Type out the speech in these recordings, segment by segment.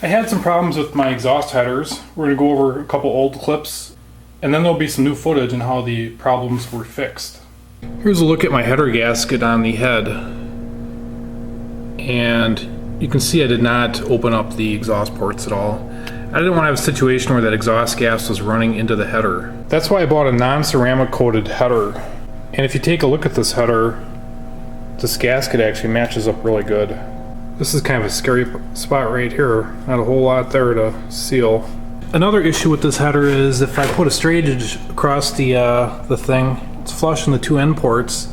I had some problems with my exhaust headers. We're going to go over a couple old clips, and then there'll be some new footage on how the problems were fixed. Here's a look at my header gasket on the head, and you can see I did not open up the exhaust ports at all. I didn't want to have a situation where that exhaust gas was running into the header. That's why I bought a non-ceramic coated header. And if you take a look at this header, this gasket actually matches up really good. This is kind of a scary spot right here. Not a whole lot there to seal. Another issue with this header is if I put a straight edge across the thing, it's flush in the two end ports,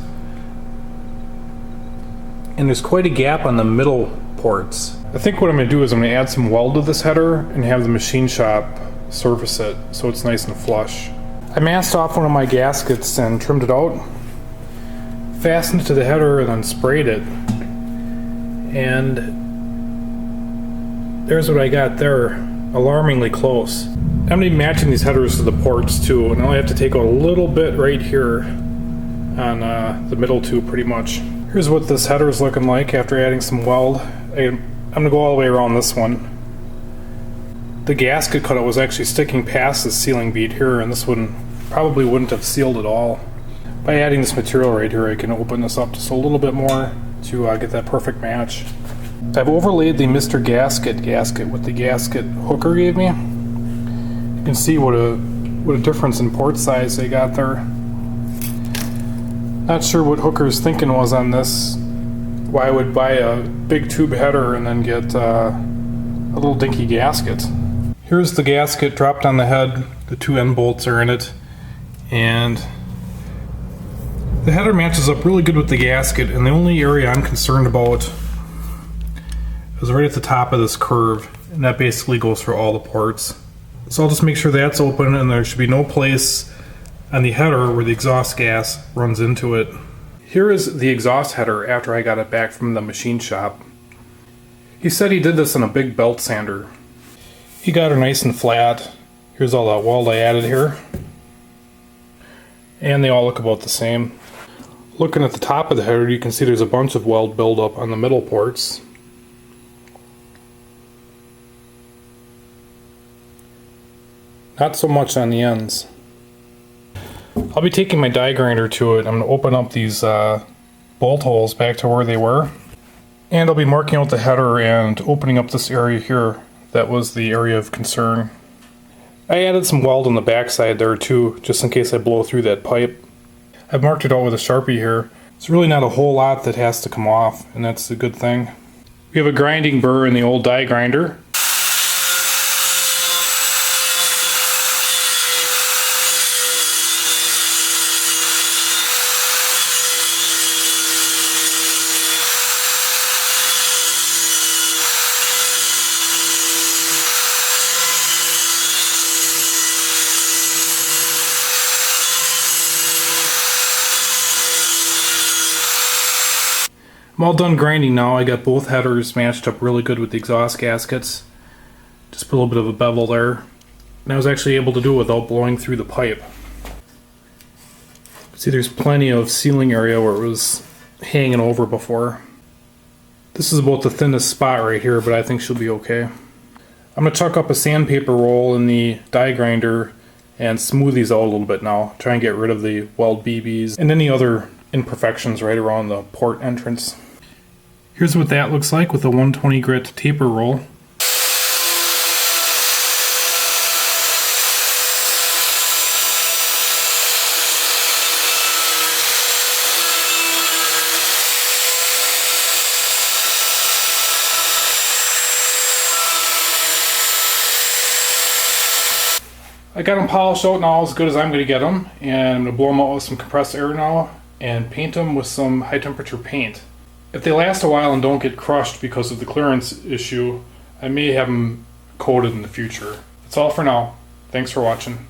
and there's quite a gap on the middle ports. I think what I'm going to do is I'm going to add some weld to this header and have the machine shop surface it so it's nice and flush. I masked off one of my gaskets and trimmed it out, fastened it to the header, and then sprayed it. And there's what I got there, alarmingly close. I'm going to be matching these headers to the ports too, and I only have to take out a little bit right here on the middle two pretty much. Here's what this header is looking like after adding some weld. I'm going to go all the way around this one. The gasket cutout was actually sticking past the sealing bead here, and this one probably wouldn't have sealed at all. By adding this material right here, I can open this up just a little bit more to get that perfect match. I've overlaid the Mr. Gasket with the gasket hooker gave me. You can see what a difference in port size they got there. Not sure what Hooker's thinking was on this. Why I would buy a big tube header and then get a little dinky gasket. Here's the gasket dropped on the head. The two end bolts are in it, and the header matches up really good with the gasket, and the only area I'm concerned about is right at the top of this curve, and that basically goes for all the ports. So I'll just make sure that's open, and there should be no place on the header where the exhaust gas runs into it. Here is the exhaust header after I got it back from the machine shop. He said he did this on a big belt sander. He got her nice and flat. Here's all that weld I added here. And they all look about the same. Looking at the top of the header, you can see there's a bunch of weld buildup on the middle ports. Not so much on the ends. I'll be taking my die grinder to it. I'm going to open up these bolt holes back to where they were. And I'll be marking out the header and opening up this area here. That was the area of concern. I added some weld on the backside there too, just in case I blow through that pipe. I've marked it out with a Sharpie here. It's really not a whole lot that has to come off, and that's a good thing. We have a grinding burr in the old die grinder. I'm all done grinding now. I got both headers matched up really good with the exhaust gaskets. Just put a little bit of a bevel there. And I was actually able to do it without blowing through the pipe. See, there's plenty of sealing area where it was hanging over before. This is about the thinnest spot right here, but I think she'll be okay. I'm going to chuck up a sandpaper roll in the die grinder and smooth these out a little bit now. Try and get rid of the weld BBs and any other imperfections right around the port entrance. Here's what that looks like with a 120 grit taper roll. I got them polished out now as good as I'm going to get them, and I'm going to blow them out with some compressed air now and paint them with some high temperature paint. If they last a while and don't get crushed because of the clearance issue, I may have them coated in the future. That's all for now. Thanks for watching.